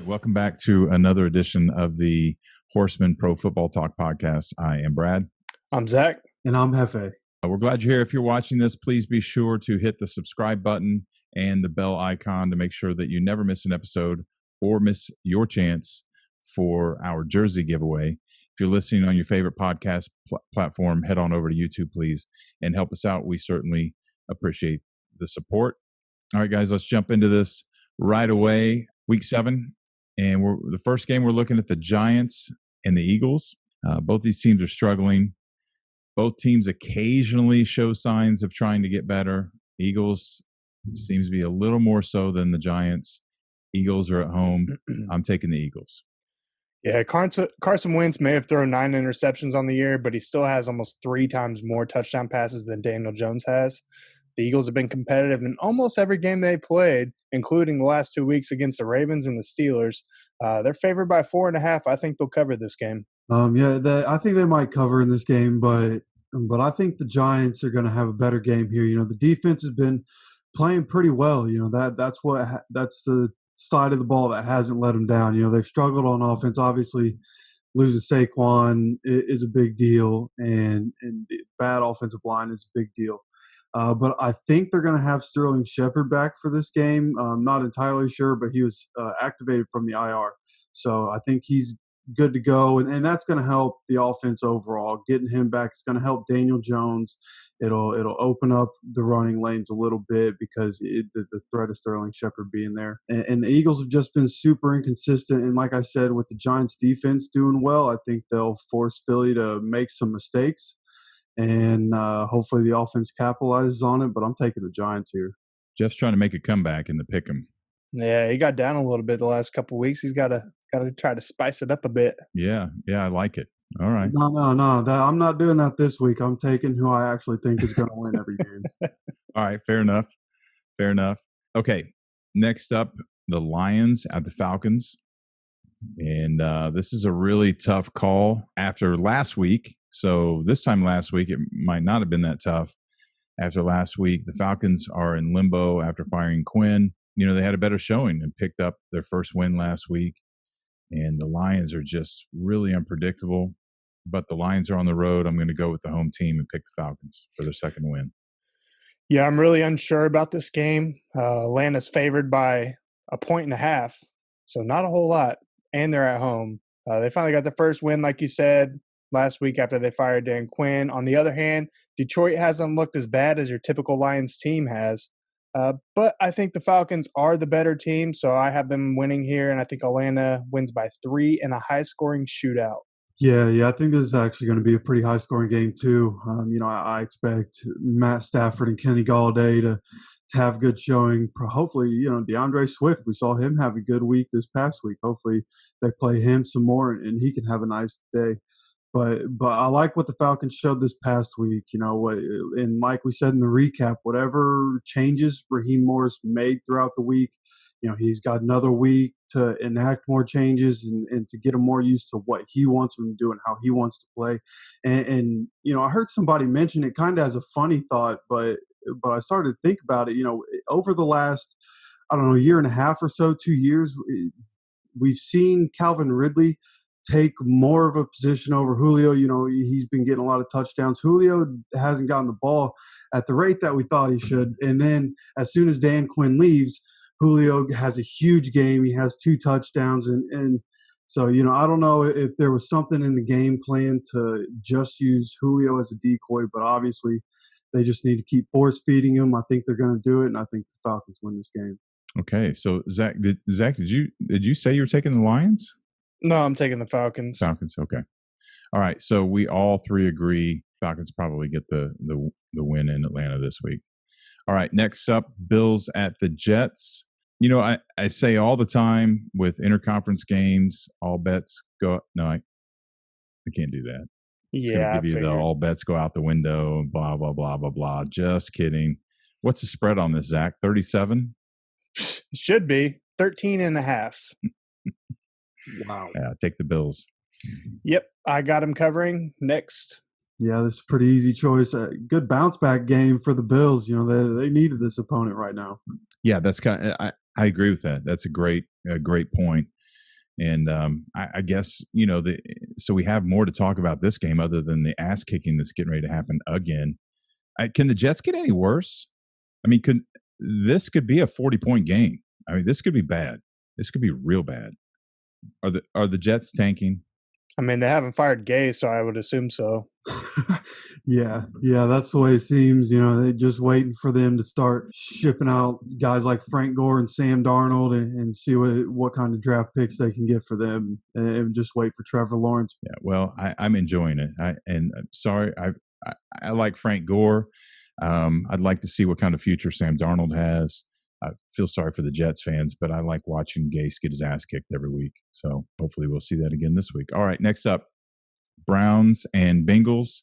right, welcome back to another edition of the Horsemen Pro Football Talk podcast. I am Brad. I'm Zach. And I'm Hefe. We're glad you're here. If you're watching this, please be sure to hit the subscribe button and the bell icon to make sure that you never miss an episode or miss your chance for our jersey giveaway. If you're listening on your favorite podcast platform, head on over to YouTube, please, and help us out. We certainly appreciate the support. All right, guys, let's jump into this right away. Week 7, and the first game we're looking at the Giants and the Eagles. Both these teams are struggling. Both teams occasionally show signs of trying to get better. Eagles seems to be a little more so than the Giants. Eagles are at home. I'm taking the Eagles. Yeah, Carson Wentz may have thrown 9 interceptions on the year, but he still has almost 3 times more touchdown passes than Daniel Jones has. The Eagles have been competitive in almost every game they played, including the last 2 weeks against the Ravens and the Steelers. They're favored by 4.5. I think they'll cover this game. I think they might cover in this game, but I think the Giants are going to have a better game here. The defense has been playing pretty well. That's the side of the ball that hasn't let them down. They've struggled on offense. Obviously, losing Saquon is a big deal, and the bad offensive line is a big deal. But I think they're going to have Sterling Shepard back for this game. I'm not entirely sure, but he was activated from the IR. So I think he's good to go, and that's going to help the offense overall. Getting him back is going to help Daniel Jones. It'll open up the running lanes a little bit because the threat of Sterling Shepard being there. And the Eagles have just been super inconsistent. And like I said, with the Giants defense doing well, I think they'll force Philly to make some mistakes. And hopefully the offense capitalizes on it, but I'm taking the Giants here. Jeff's trying to make a comeback in the pick'em. Yeah, he got down a little bit the last couple of weeks. He's got to try to spice it up a bit. Yeah, I like it. All right. No, I'm not doing that this week. I'm taking who I actually think is going to win every game. All right, fair enough. Okay, next up, the Lions at the Falcons. And this is a really tough call after last week. So this time last week, it might not have been that tough. After last week, the Falcons are in limbo after firing Quinn. They had a better showing and picked up their first win last week. And the Lions are just really unpredictable. But the Lions are on the road. I'm going to go with the home team and pick the Falcons for their second win. Yeah, I'm really unsure about this game. Atlanta's favored by 1.5, so not a whole lot. And they're at home. They finally got the first win, like you said, last week after they fired Dan Quinn. On the other hand, Detroit hasn't looked as bad as your typical Lions team has. But I think the Falcons are the better team, so I have them winning here, and I think Atlanta wins by 3 in a high-scoring shootout. Yeah, I think this is actually going to be a pretty high-scoring game too. I expect Matt Stafford and Kenny Galladay to have good showing. Hopefully, DeAndre Swift, we saw him have a good week this past week. Hopefully they play him some more and he can have a nice day. But I like what the Falcons showed this past week. And like we said in the recap, whatever changes Raheem Morris made throughout the week, he's got another week to enact more changes and to get him more used to what he wants him to do and how he wants to play. And I heard somebody mention it kind of as a funny thought, but I started to think about it. Over the last, year and a half or so, 2 years, we've seen Calvin Ridley take more of a position over Julio. He's been getting a lot of touchdowns. Julio hasn't gotten the ball at the rate that we thought he should. And then as soon as Dan Quinn leaves, Julio has a huge game. He has 2 touchdowns. And so, I don't know if there was something in the game plan to just use Julio as a decoy, but obviously they just need to keep force feeding him. I think they're going to do it, and I think the Falcons win this game. Okay, so Zach, did you say you were taking the Lions? No, I'm taking the Falcons. Falcons, okay. All right, so we all 3 agree Falcons probably get the win in Atlanta this week. All right, next up, Bills at the Jets. I say all the time with interconference games, all bets go. No, I can't do that. Yeah, give you the all bets go out the window and blah, blah, blah, blah, blah. Just kidding. What's the spread on this, Zach? 37? It should be 13.5. Wow. Yeah, take the Bills. Yep, I got them covering. Next. Yeah, this is a pretty easy choice. A good bounce back game for the Bills. They needed this opponent right now. Yeah, that's I agree with that. That's a great point. And I guess, so we have more to talk about this game other than the ass kicking that's getting ready to happen again. Can the Jets get any worse? I mean, this could be a 40-point game. I mean, this could be bad. This could be real bad. Are the Jets tanking? I mean, they haven't fired Gay, so I would assume so. Yeah, that's the way it seems. They're just waiting for them to start shipping out guys like Frank Gore and Sam Darnold and see what kind of draft picks they can get for them, and just wait for Trevor Lawrence. Yeah, well, I'm enjoying it. I like Frank Gore. I'd like to see what kind of future Sam Darnold has. I feel sorry for the Jets fans, but I like watching Gase get his ass kicked every week. So hopefully we'll see that again this week. All right, next up, Browns and Bengals.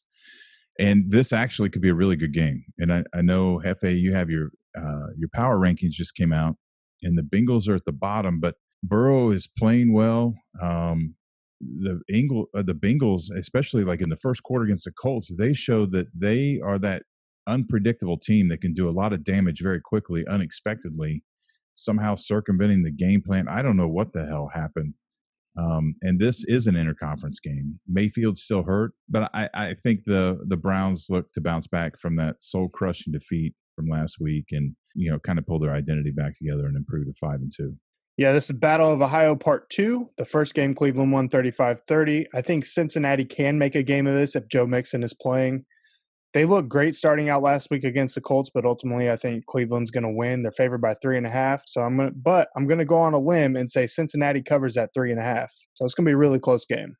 And this actually could be a really good game. And I know, Hefe, you have your power rankings just came out, and the Bengals are at the bottom, but Burrow is playing well. The Bengals, especially like in the first quarter against the Colts, they showed that they are that unpredictable team that can do a lot of damage very quickly, unexpectedly, somehow circumventing the game plan. I don't know what the hell happened. And this is an interconference game. Mayfield's still hurt, but I think the Browns look to bounce back from that soul-crushing defeat from last week and, kind of pull their identity back together and improve to 5-2. Yeah, this is Battle of Ohio Part 2. The first game, Cleveland won 35-30. I think Cincinnati can make a game of this if Joe Mixon is playing. They looked great starting out last week against the Colts, but ultimately I think Cleveland's going to win. They're favored by 3.5. So I'm going to go on a limb and say Cincinnati covers that 3.5. So it's going to be a really close game.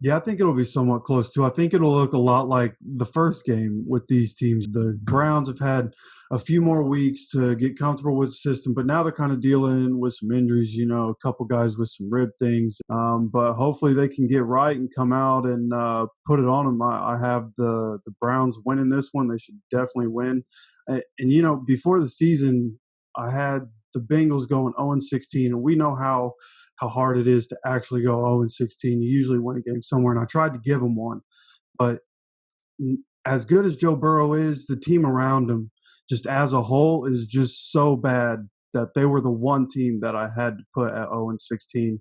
Yeah, I think it'll be somewhat close too. I think it'll look a lot like the first game with these teams. The Browns have had a few more weeks to get comfortable with the system, but now they're kind of dealing with some injuries, a couple guys with some rib things. But hopefully they can get right and come out and put it on them. I have the Browns winning this one. They should definitely win. And before the season, I had the Bengals going 0-16, and we know how hard it is to actually go 0-16. You usually win a game somewhere, and I tried to give them one. But as good as Joe Burrow is, the team around him, just as a whole, is just so bad that they were the one team that I had to put at 0-16.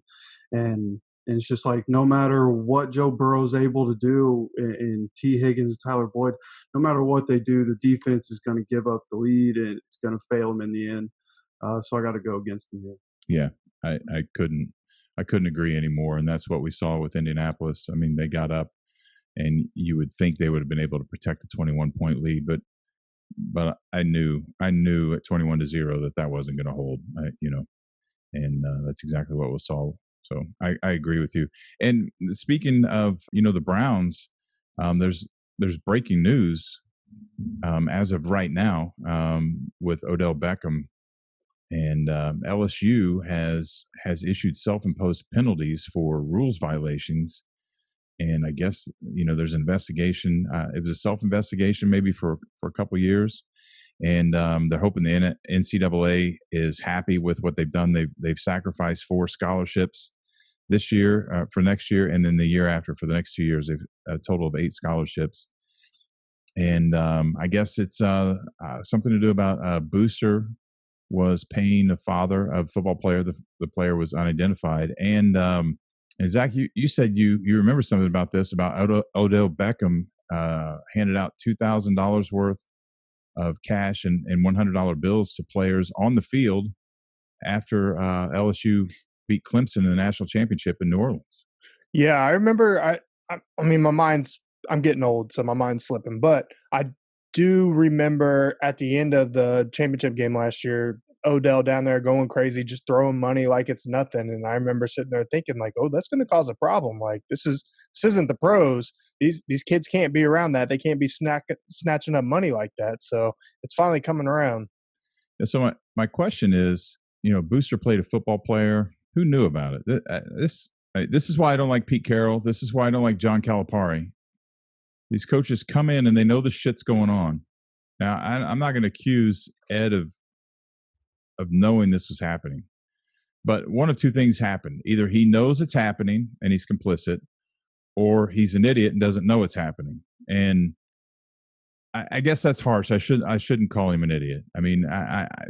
And it's just like no matter what Joe Burrow's able to do in T. Higgins, Tyler Boyd, no matter what they do, the defense is going to give up the lead, and it's going to fail them in the end. So I got to go against them here. Yeah. I couldn't agree anymore, and that's what we saw with Indianapolis. I mean, they got up, and you would think they would have been able to protect a 21-point lead, but I knew at 21-0 that wasn't going to hold. And that's exactly what we saw. So I agree with you. And speaking of the Browns, there's breaking news as of right now with Odell Beckham. And LSU has issued self-imposed penalties for rules violations. And I guess, there's an investigation. It was a self-investigation maybe for a couple of years. And they're hoping the NCAA is happy with what they've done. They've sacrificed 4 scholarships this year for next year. And then the year after for the next 2 years, they've a total of 8 scholarships. And I guess it's something to do about a booster was paying the father of a football player. The player was unidentified. And Zach, you said you remember something about this, about Odell Beckham handed out $2,000 worth of cash and $100 bills to players on the field after LSU beat Clemson in the national championship in New Orleans. Yeah, I remember. I mean, I'm getting old, so my mind's slipping. But I do remember at the end of the championship game last year, Odell down there going crazy, just throwing money like it's nothing. And I remember sitting there thinking, like, oh, that's going to cause a problem. Like, this isn't the pros. These kids can't be around that. They can't be snatching up money like that. So it's finally coming around. So my question is, Booster played a football player. Who knew about it? This is why I don't like Pete Carroll. This is why I don't like John Calipari. These coaches come in and they know the shit's going on. Now, I'm not going to accuse Ed of knowing this was happening. But one of two things happened. Either he knows it's happening and he's complicit, or he's an idiot and doesn't know it's happening. And I guess that's harsh. I shouldn't call him an idiot. I mean,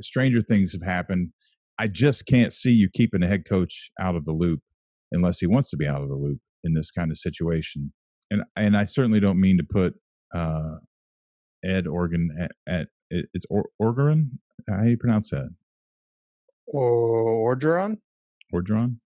stranger things have happened. I just can't see you keeping a head coach out of the loop unless he wants to be out of the loop in this kind of situation. And I certainly don't mean to put Ed Orgeron at it's Orgeron. How do you pronounce that? Orgeron, Orgeron.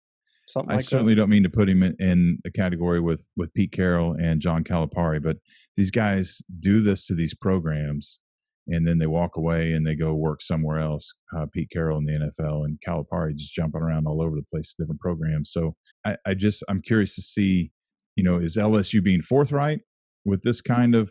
something I like certainly that. don't mean to put him in the category with Pete Carroll and John Calipari, but these guys do this to these programs, and then they walk away and they go work somewhere else. Pete Carroll in the NFL and Calipari just jumping around all over the place, different programs. So I'm curious to see, is LSU being forthright with this kind of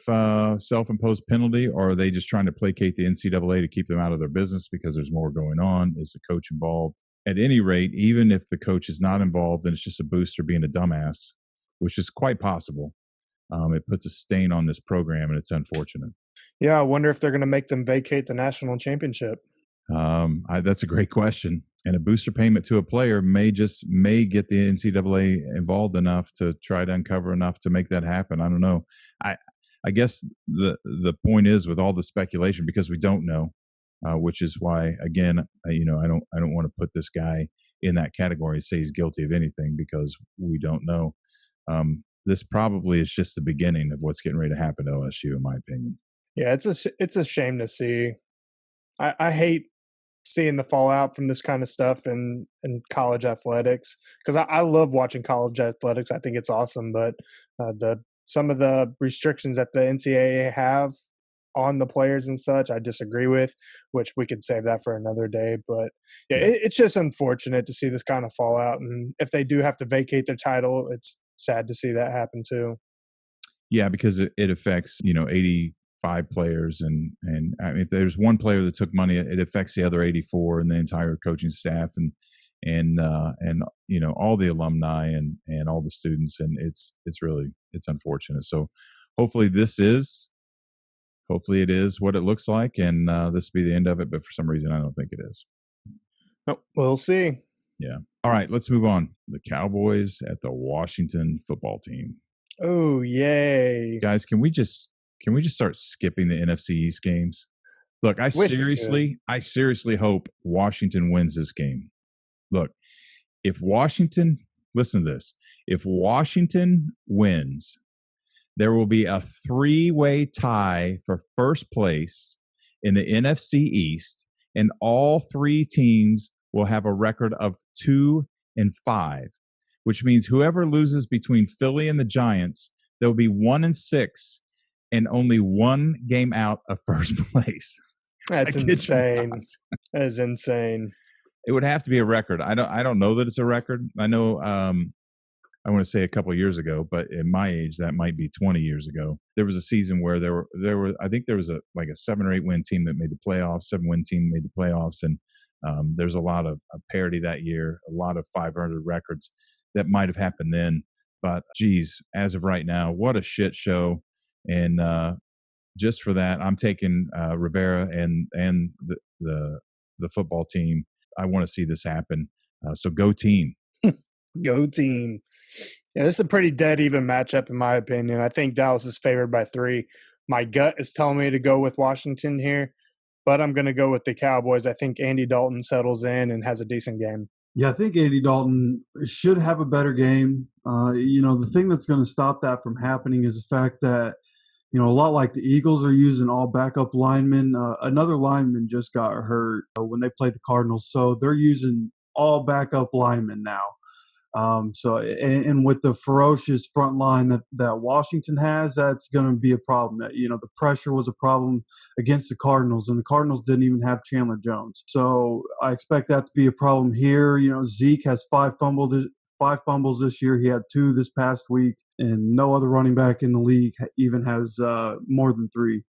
self-imposed penalty, or are they just trying to placate the NCAA to keep them out of their business because there's more going on? Is the coach involved? At any rate, even if the coach is not involved and it's just a booster being a dumbass, which is quite possible, it puts a stain on this program, and it's unfortunate. Yeah, I wonder if they're going to make them vacate the national championship. That's a great question. And a booster payment to a player may get the NCAA involved enough to try to uncover enough to make that happen. I don't know. I guess the point is, with all the speculation, because we don't know, which is why, again, I don't want to put this guy in that category and say he's guilty of anything, because we don't know. This probably is just the beginning of what's getting ready to happen to LSU, in my opinion. Yeah, it's a shame to see. I hate seeing the fallout from this kind of stuff in college athletics, because I love watching college athletics. I think it's awesome, but some of the restrictions that the NCAA have on the players and such, I disagree with, which we could save that for another day. But yeah, it's just unfortunate to see this kind of fallout. And if they do have to vacate their title, it's sad to see that happen too. Yeah, because it affects, 85 players. And I mean, if there's one player that took money, it affects the other 84 and the entire coaching staff and all the alumni and all the students. And it's unfortunate. So hopefully it is what it looks like, and this will be the end of it. But for some reason, I don't think it is. Oh, we'll see. Yeah. All right, let's move on. The Cowboys at the Washington football team. Oh, yay. Guys, can we just start skipping the NFC East games? Look, I seriously hope Washington wins this game. Look, listen to this. If Washington wins, there will be a 3-way tie for first place in the NFC East, and all 3 teams will have a record of 2-5, which means whoever loses between Philly and the Giants, there will be 1-6 and only 1 game out of first place. That's insane. That is insane. It would have to be a record. I don't know that it's a record. I know I want to say a couple of years ago, but in my age, that might be 20 years ago. There was a season where there were I think there was a 7 or 8 win team that made the playoffs, 7-win team made the playoffs, and there's a lot of parity that year, a lot of 500 records that might have happened then. But geez, as of right now, what a shit show! And just for that, I'm taking Rivera and the football team. I want to see this happen. So go team. Go team. Yeah, this is a pretty dead even matchup in my opinion. I think Dallas is favored by 3. My gut is telling me to go with Washington here, but I'm going to go with the Cowboys. I think Andy Dalton settles in and has a decent game. Yeah, I think Andy Dalton should have a better game. The thing that's going to stop that from happening is the fact that, a lot like the Eagles are using all backup linemen. Another lineman just got hurt when they played the Cardinals, so they're using all backup linemen now. And with the ferocious front line that Washington has, that's going to be a problem. The pressure was a problem against the Cardinals, and the Cardinals didn't even have Chandler Jones. So I expect that to be a problem here. Zeke has 5 fumbles this year. He had 2 this past week, and no other running back in the league even has more than 3.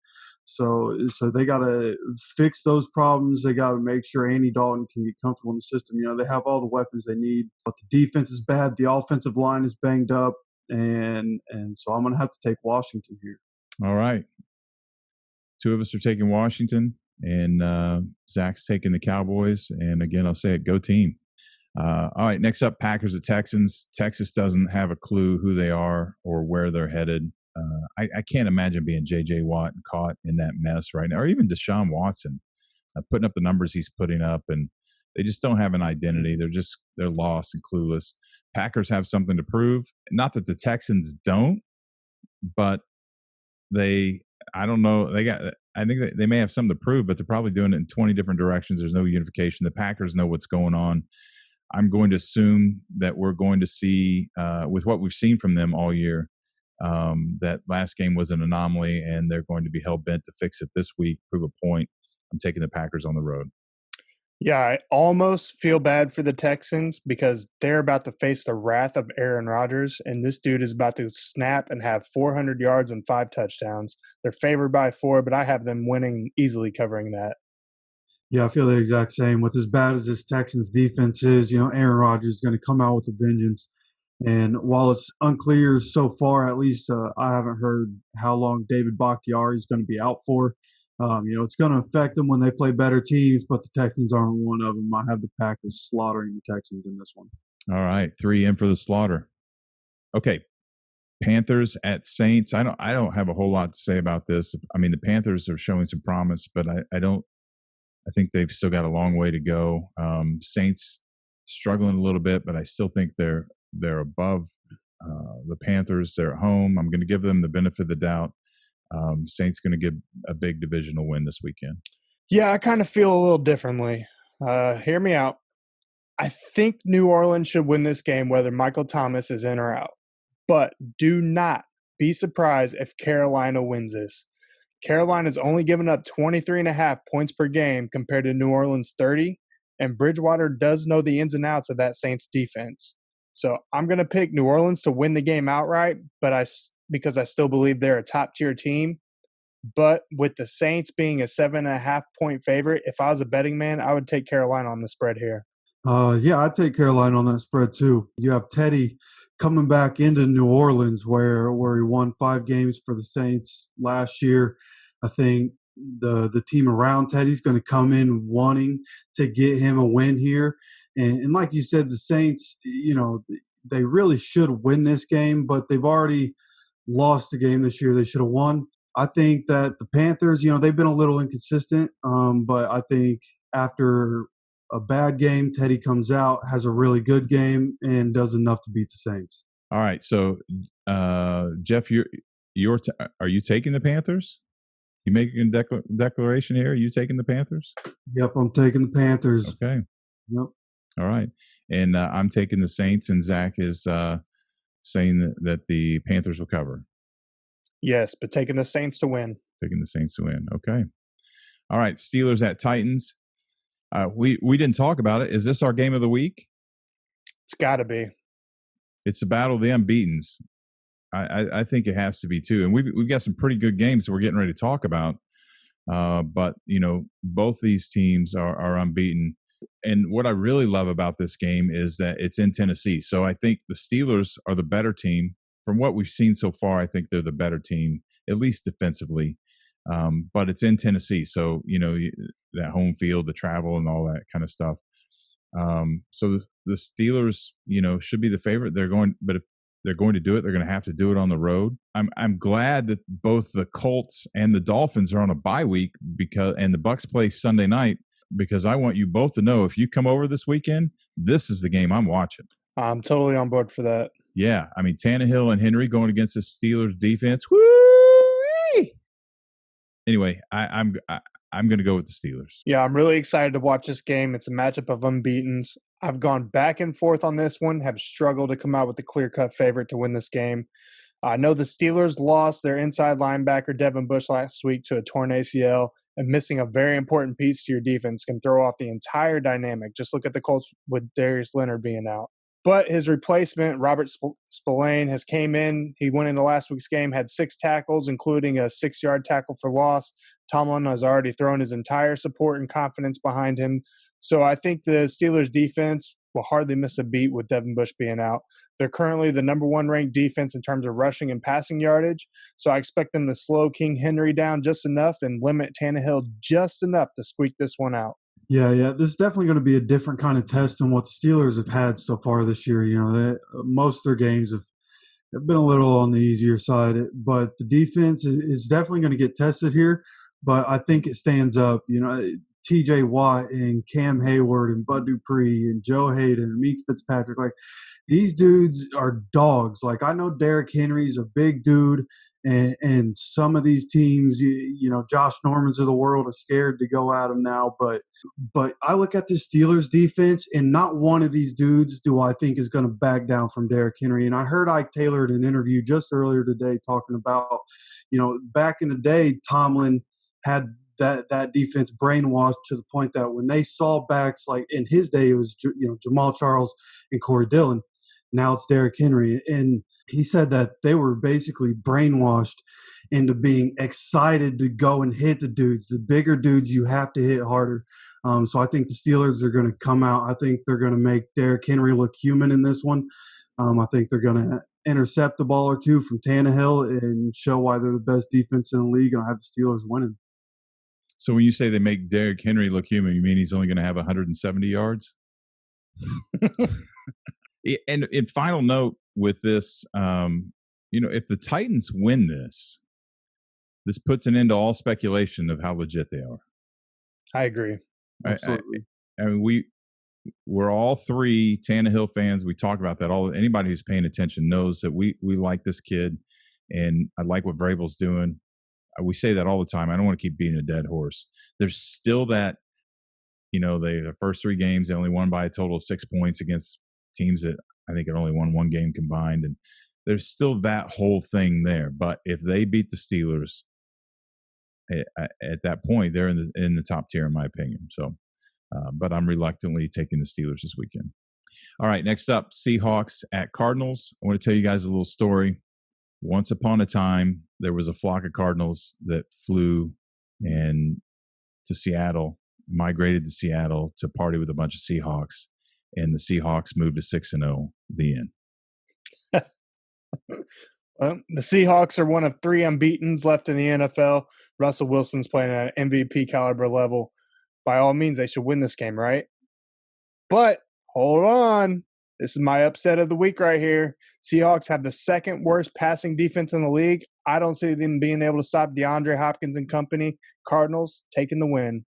So they got to fix those problems. They got to make sure Andy Dalton can get comfortable in the system. They have all the weapons they need, but the defense is bad. The offensive line is banged up, and so I'm going to have to take Washington here. All right. 2 of us are taking Washington, and Zach's taking the Cowboys. And again, I'll say it, go team. All right, next up, Packers at Texans. Texas doesn't have a clue who they are or where they're headed. I can't imagine being J.J. Watt caught in that mess right now, or even Deshaun Watson putting up the numbers he's putting up. And They just don't have an identity. They're lost and clueless. Packers have something to prove. Not that the Texans don't, but I don't know. I think they may have something to prove, but they're probably doing it in 20 different directions. There's no unification. The Packers know what's going on. I'm going to assume that we're going to see, with what we've seen from them all year, that last game was an anomaly, and they're going to be hell-bent to fix it this week, prove a point. I'm taking the Packers on the road. Yeah, I almost feel bad for the Texans because they're about to face the wrath of Aaron Rodgers, and this dude is about to snap and have 400 yards and 5 touchdowns. They're favored by 4, but I have them winning, easily covering that. Yeah, I feel the exact same. With as bad as this Texans defense is, Aaron Rodgers is going to come out with a vengeance. And while it's unclear so far, at least I haven't heard how long David Bakhtiari is going to be out for. It's going to affect them when they play better teams, but the Texans aren't one of them. I have the Packers slaughtering the Texans in this one. All right, 3 in for the slaughter. Okay, Panthers at Saints. I don't have a whole lot to say about this. I mean, the Panthers are showing some promise, but I think they've still got a long way to go. Saints struggling a little bit, but I still think they're above the Panthers. They're at home. I'm going to give them the benefit of the doubt. Saints going to get a big divisional win this weekend. Yeah, I kind of feel a little differently. Hear me out. I think New Orleans should win this game whether Michael Thomas is in or out. But do not be surprised if Carolina wins this. Carolina's only given up 23.5 points per game compared to New Orleans 30, and Bridgewater does know the ins and outs of that Saints defense. So I'm going to pick New Orleans to win the game outright, because I still believe they're a top-tier team. But with the Saints being a 7.5 point favorite, if I was a betting man, I would take Carolina on the spread here. Yeah, I'd take Carolina on that spread too. You have Teddy coming back into New Orleans where he won 5 games for the Saints last year. I think the team around Teddy's going to come in wanting to get him a win here. And like you said, the Saints, they really should win this game, but they've already lost a game this year they should have won. I think that the Panthers, they've been a little inconsistent, but I think after a bad game, Teddy comes out, has a really good game, and does enough to beat the Saints. All right, so Jeff, are you taking the Panthers? You making a declaration here? Are you taking the Panthers? Yep, I'm taking the Panthers. Okay. Yep. All right, and I'm taking the Saints, and Zach is saying that the Panthers will cover. Yes, but taking the Saints to win. Taking the Saints to win. Okay. All right, Steelers at Titans. We didn't talk about it. Is this our game of the week? It's got to be. It's the battle of the unbeatens. I think it has to be too. And we've got some pretty good games that we're getting ready to talk about. But both these teams are unbeaten. And what I really love about this game is that it's in Tennessee. So I think the Steelers are the better team. From what we've seen so far, I think they're the better team, at least defensively. But it's in Tennessee. So, that home field, the travel and all that kind of stuff. So the Steelers, should be the favorite. But if they're going to do it, they're going to have to do it on the road. I'm glad that both the Colts and the Dolphins are on a bye week and the Bucs play Sunday night, because I want you both to know if you come over this weekend, this is the game I'm watching. I'm totally on board for that. Yeah, I mean Tannehill and Henry going against the Steelers defense. Woo! Anyway, I'm going to go with the Steelers. Yeah, I'm really excited to watch this game. It's a matchup of unbeatens. I've gone back and forth on this one, have struggled to come out with the clear-cut favorite to win this game. I know the Steelers lost their inside linebacker, Devin Bush, last week to a torn ACL, and missing a very important piece to your defense can throw off the entire dynamic. Just look at the Colts with Darius Leonard being out. But his replacement, Robert Spillane, has came in. He went into last week's game, had 6 tackles, including a 6-yard tackle for loss. Tomlin has already thrown his entire support and confidence behind him. So I think the Steelers' defense will hardly miss a beat with Devin Bush being out. They're currently the number 1 ranked defense in terms of rushing and passing yardage. So I expect them to slow King Henry down just enough and limit Tannehill just enough to squeak this one out. Yeah. This is definitely going to be a different kind of test than what the Steelers have had so far this year. Most of their games have been a little on the easier side, but the defense is definitely going to get tested here. But I think it stands up. T.J. Watt and Cam Hayward and Bud Dupree and Joe Hayden and Meek Fitzpatrick. Like, these dudes are dogs. Like, I know Derrick Henry's a big dude, and some of these teams, Josh Normans of the world are scared to go at him now. But I look at the Steelers defense, and not one of these dudes do I think is going to back down from Derrick Henry. And I heard Ike Taylor in an interview just earlier today talking about, back in the day, Tomlin had that defense brainwashed to the point that when they saw backs, like in his day, it was Jamal Charles and Corey Dillon. Now it's Derrick Henry. And he said that they were basically brainwashed into being excited to go and hit the dudes. The bigger dudes, you have to hit harder. So I think the Steelers are going to come out. I think they're going to make Derrick Henry look human in this one. I think they're going to intercept a ball or two from Tannehill and show why they're the best defense in the league, and I have the Steelers winning. So when you say they make Derrick Henry look human, you mean he's only going to have 170 yards? And in final note with this, if the Titans win this puts an end to all speculation of how legit they are. I agree. Absolutely. I mean, we're all three Tannehill fans. We talk about that. Anybody who's paying attention knows that we like this kid, and I like what Vrabel's doing. We say that all the time. I don't want to keep beating a dead horse. There's still that, the first three games, they only won by a total of 6 points against teams that I think had only won one game combined. And there's still that whole thing there. But if they beat the Steelers at that point, they're in the top tier, in my opinion. So, but I'm reluctantly taking the Steelers this weekend. All right, next up, Seahawks at Cardinals. I want to tell you guys a little story. Once upon a time, there was a flock of Cardinals that flew to Seattle, migrated to Seattle to party with a bunch of Seahawks, and the Seahawks moved to 6-0. The end. Well, the Seahawks are one of 3 unbeatens left in the NFL. Russell Wilson's playing at an MVP caliber level. By all means, they should win this game, right? But hold on. This is my upset of the week right here. Seahawks have the second worst passing defense in the league. I don't see them being able to stop DeAndre Hopkins and company. Cardinals taking the win.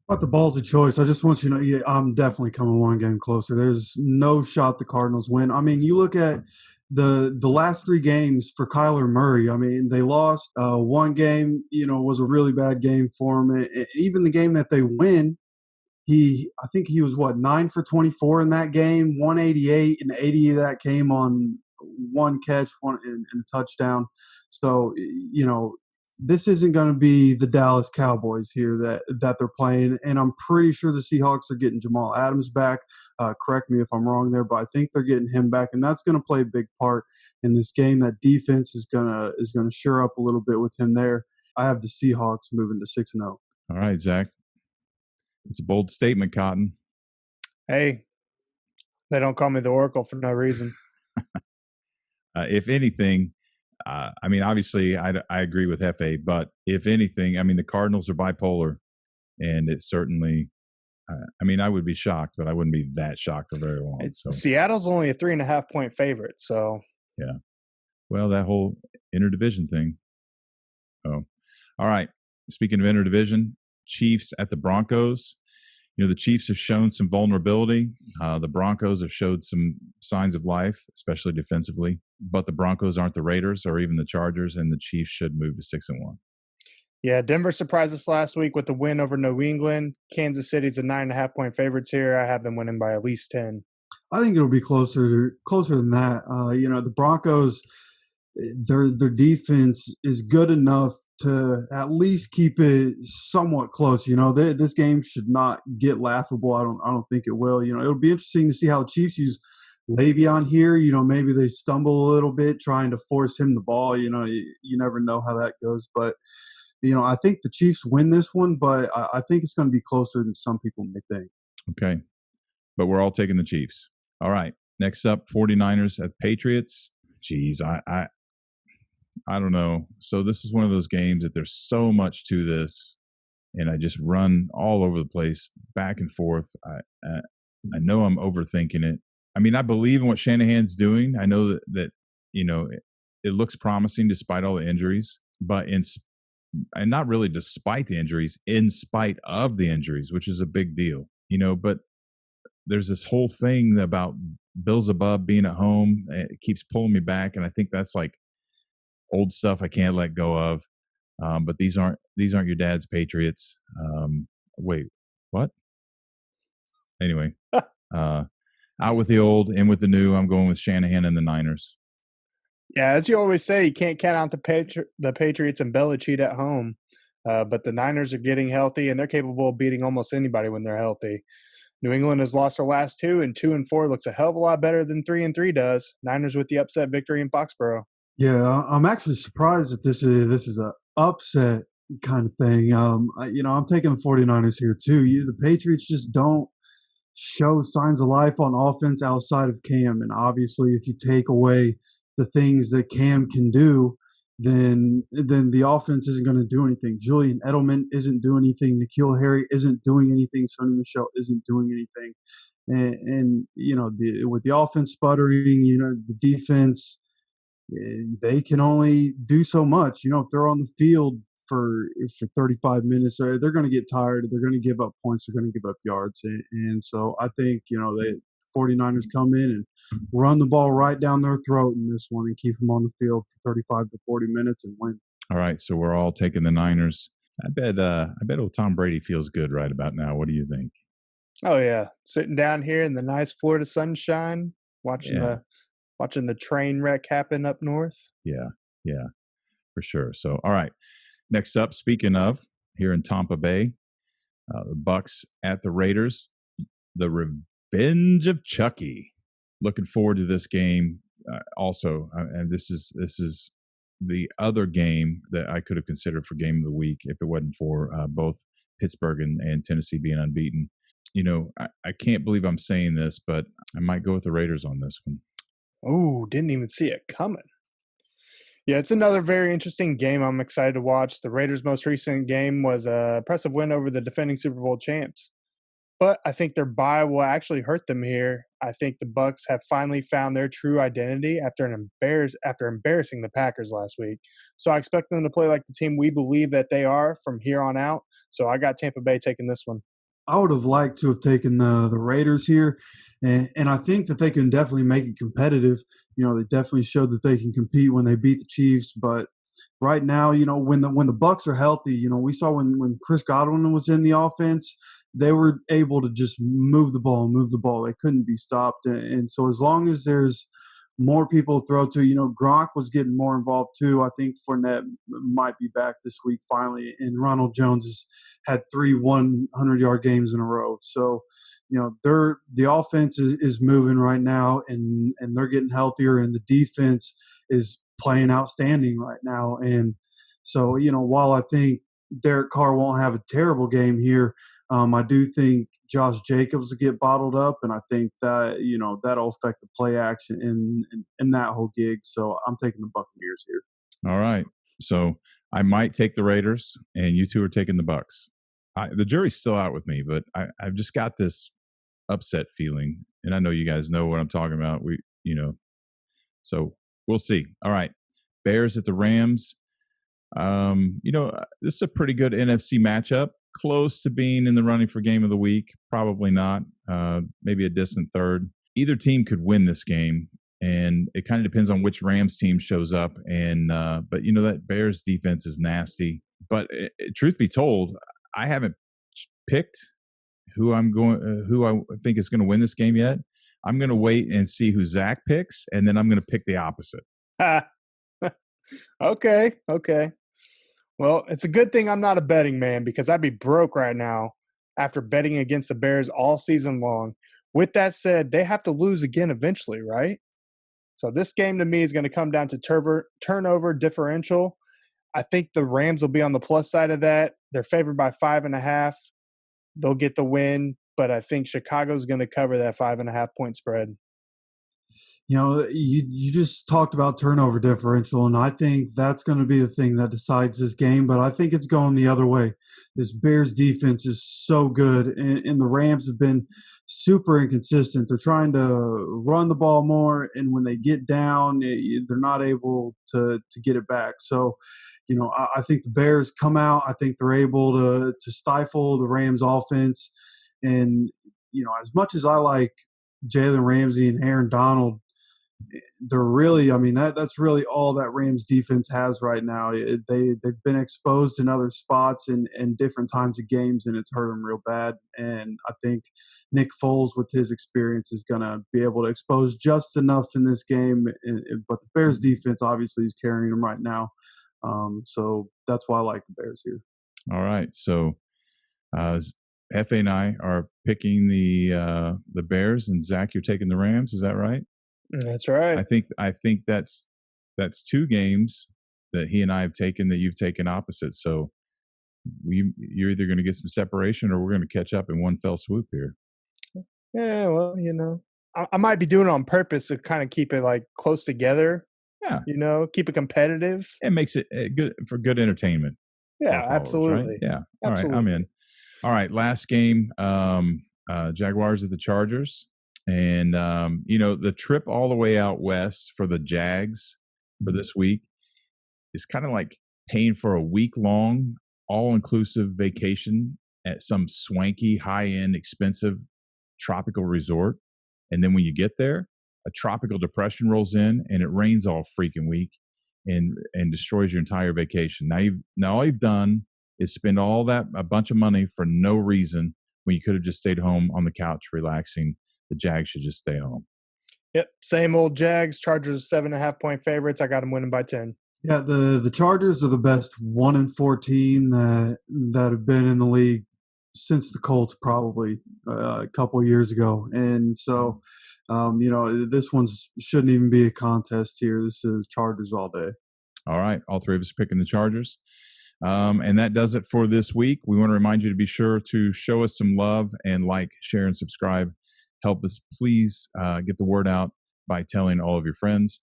About the balls of choice, I just want you to know, I'm definitely coming one game closer. There's no shot the Cardinals win. I mean, you look at the last 3 games for Kyler Murray. I mean, they lost one game, was a really bad game for him. Even the game that they win, I think he was 9 for 24 in that game, 188, and 80 of that came on one catch, and a touchdown. So, this isn't going to be the Dallas Cowboys here that they're playing, and I'm pretty sure the Seahawks are getting Jamal Adams back. Correct me if I'm wrong there, but I think they're getting him back, and that's going to play a big part in this game. That defense is going to shore up a little bit with him there. I have the Seahawks moving to 6-0. All right, Zach. It's a bold statement, Cotton. Hey, they don't call me the Oracle for no reason. If anything, I mean, obviously, I agree with FA, but if anything, I mean, the Cardinals are bipolar, and it certainly, I would be shocked, but I wouldn't be that shocked for very long. Seattle's only a 3.5-point favorite, so. Yeah. Well, that whole interdivision thing. Oh, all right. Speaking of interdivision, Chiefs at the Broncos. The Chiefs have shown some vulnerability. The Broncos have showed some signs of life, especially defensively. But the Broncos aren't the Raiders or even the Chargers, and the Chiefs should move to 6-1. Yeah, Denver surprised us last week with the win over New England. Kansas City's a 9.5-point favorites here. I have them winning by at least 10. I think it'll be closer than that. The Broncos, their defense is good enough to at least keep it somewhat close. This game should not get laughable. I don't think it will. It'll be interesting to see how the Chiefs use Le'Veon here. Maybe they stumble a little bit trying to force him the ball. You never know how that goes. But, I think the Chiefs win this one, but I think it's going to be closer than some people may think. Okay. But we're all taking the Chiefs. All right. Next up, 49ers at Patriots. Geez, I don't know. So this is one of those games that there's so much to this, and I just run all over the place, back and forth. I know I'm overthinking it. I mean, I believe in what Shanahan's doing. I know that it looks promising despite all the injuries. But and not really despite the injuries, in spite of the injuries, which is a big deal, but there's this whole thing about Beelzebub being at home. It keeps pulling me back. And I think that's like old stuff I can't let go of. But these aren't your dad's Patriots. Wait, what? Anyway, out with the old, in with the new. I'm going with Shanahan and the Niners. Yeah, as you always say, you can't count out the Patriots and Belichick at home. But the Niners are getting healthy, and they're capable of beating almost anybody when they're healthy. New England has lost their last two, and 2-4 looks a hell of a lot better than 3-3 does. Niners with the upset victory in Foxborough. Yeah, I'm actually surprised that this is a upset kind of thing. I'm taking the 49ers here too. The Patriots just don't show signs of life on offense outside of Cam, and obviously, if you take away the things that Cam can do, then the offense isn't going to do anything. Julian Edelman isn't doing anything. N'Keal Harry isn't doing anything. Sonny Michel isn't doing anything. And with the offense sputtering, the defense, they can only do so much. If they're on the field for 35 minutes, they're going to get tired. They're going to give up points. They're going to give up yards. And so I think, the 49ers come in and run the ball right down their throat in this one and keep them on the field for 35 to 40 minutes and win. All right. So we're all taking the Niners. I bet old Tom Brady feels good right about now. What do you think? Oh, yeah. Sitting down here in the nice Florida sunshine, watching the train wreck happen up north. Yeah, for sure. So, all right. Next up, speaking of, here in Tampa Bay, the Bucks at the Raiders, the revenge of Chucky. Looking forward to this game. Also, and this is the other game that I could have considered for game of the week if it wasn't for both Pittsburgh and Tennessee being unbeaten. I can't believe I'm saying this, but I might go with the Raiders on this one. Oh, didn't even see it coming. Yeah, it's another very interesting game I'm excited to watch. The Raiders' most recent game was a impressive win over the defending Super Bowl champs. But I think their bye will actually hurt them here. I think the Bucks have finally found their true identity after embarrassing the Packers last week. So I expect them to play like the team we believe that they are from here on out. So I got Tampa Bay taking this one. I would have liked to have taken the Raiders here, and I think that they can definitely make it competitive. They definitely showed that they can compete when they beat the Chiefs. But right now, when the Bucks are healthy, we saw when Chris Godwin was in the offense, they were able to just move the ball. They couldn't be stopped. And so as long as there's more people to throw to, Gronk was getting more involved too. I think Fournette might be back this week finally. And Ronald Jones has had 3 100-yard games in a row. So, the offense is moving right now and they're getting healthier, and the defense is playing outstanding right now. And so, while I think Derek Carr won't have a terrible game here, I do think Josh Jacobs will get bottled up, and I think that that'll affect the play action in that whole gig. So I'm taking the Buccaneers here. All right, so I might take the Raiders, and you two are taking the Bucks. The jury's still out with me, but I've just got this upset feeling, and I know you guys know what I'm talking about. So we'll see. All right, Bears at the Rams. This is a pretty good NFC matchup. Close to being in the running for game of the week. Probably not. Maybe a distant third. Either team could win this game, and it kind of depends on which Rams team shows up. And but that Bears defense is nasty. But truth be told, I haven't picked who I think is going to win this game yet. I'm going to wait and see who Zach picks, and then I'm going to pick the opposite. Okay. Well, it's a good thing I'm not a betting man, because I'd be broke right now after betting against the Bears all season long. With that said, they have to lose again eventually, right? So this game to me is going to come down to turnover differential. I think the Rams will be on the plus side of that. They're favored by 5.5. They'll get the win, but I think Chicago's going to cover that 5.5 point spread. You just talked about turnover differential, and I think that's going to be the thing that decides this game, but I think it's going the other way. This Bears defense is so good, and the Rams have been super inconsistent. They're trying to run the ball more, and when they get down, they're not able to get it back. So, I think the Bears come out. I think they're able to stifle the Rams offense. And, as much as I like Jalen Ramsey and Aaron Donald, they're really, that's really all that Rams defense has right now. They've been exposed in other spots and different times of games, and it's hurt them real bad. And I think Nick Foles, with his experience, is going to be able to expose just enough in this game. But the Bears defense obviously is carrying them right now. So that's why I like the Bears here. All right. So F.A. and I are picking the Bears, and Zach, you're taking the Rams. Is that right? That's right. I think that's two games that he and I have taken that you've taken opposite. So you're either going to get some separation or we're going to catch up in one fell swoop here. Yeah, well, I might be doing it on purpose to kind of keep it like close together. Yeah. Keep it competitive. It makes it good for good entertainment. Yeah, absolutely. Right? Yeah. Absolutely. All right, I'm in. All right, last game, Jaguars at the Chargers. And, the trip all the way out west for the Jags for this week is kind of like paying for a week-long, all-inclusive vacation at some swanky, high-end, expensive tropical resort. And then when you get there, a tropical depression rolls in and it rains all freaking week and destroys your entire vacation. Now all you've done is spend a bunch of money for no reason when you could have just stayed home on the couch relaxing. The Jags should just stay home. Yep, same old Jags. Chargers 7.5-point favorites. I got them winning by 10. Yeah, the Chargers are the best 1-4 team that have been in the league since the Colts, probably a couple of years ago. And so, this one shouldn't even be a contest here. This is Chargers all day. All right, all three of us picking the Chargers. And that does it for this week. We want to remind you to be sure to show us some love and like, share, and subscribe. Help us, please, get the word out by telling all of your friends.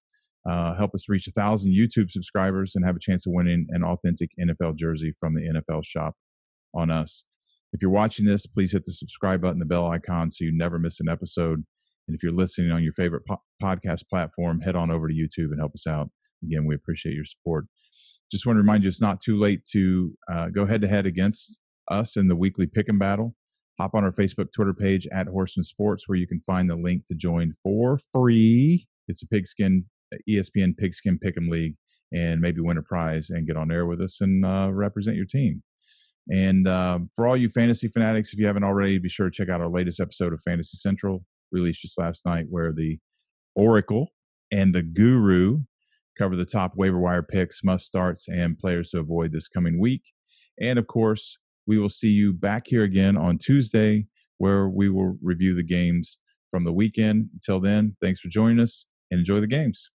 Help us reach 1,000 YouTube subscribers and have a chance of winning an authentic NFL jersey from the NFL shop on us. If you're watching this, please hit the subscribe button, the bell icon, so you never miss an episode. And if you're listening on your favorite podcast platform, head on over to YouTube and help us out. Again, we appreciate your support. Just want to remind you, it's not too late to go head-to-head against us in the weekly pick'em battle. Hop on our Facebook, Twitter page at Horsemen Sports, where you can find the link to join for free. It's a ESPN Pigskin Pick'em League, and maybe win a prize and get on air with us and represent your team. And for all you fantasy fanatics, if you haven't already, be sure to check out our latest episode of Fantasy Central, released just last night, where the Oracle and the Guru cover the top waiver wire picks, must starts, and players to avoid this coming week. And of course, we will see you back here again on Tuesday, where we will review the games from the weekend. Until then, thanks for joining us and enjoy the games.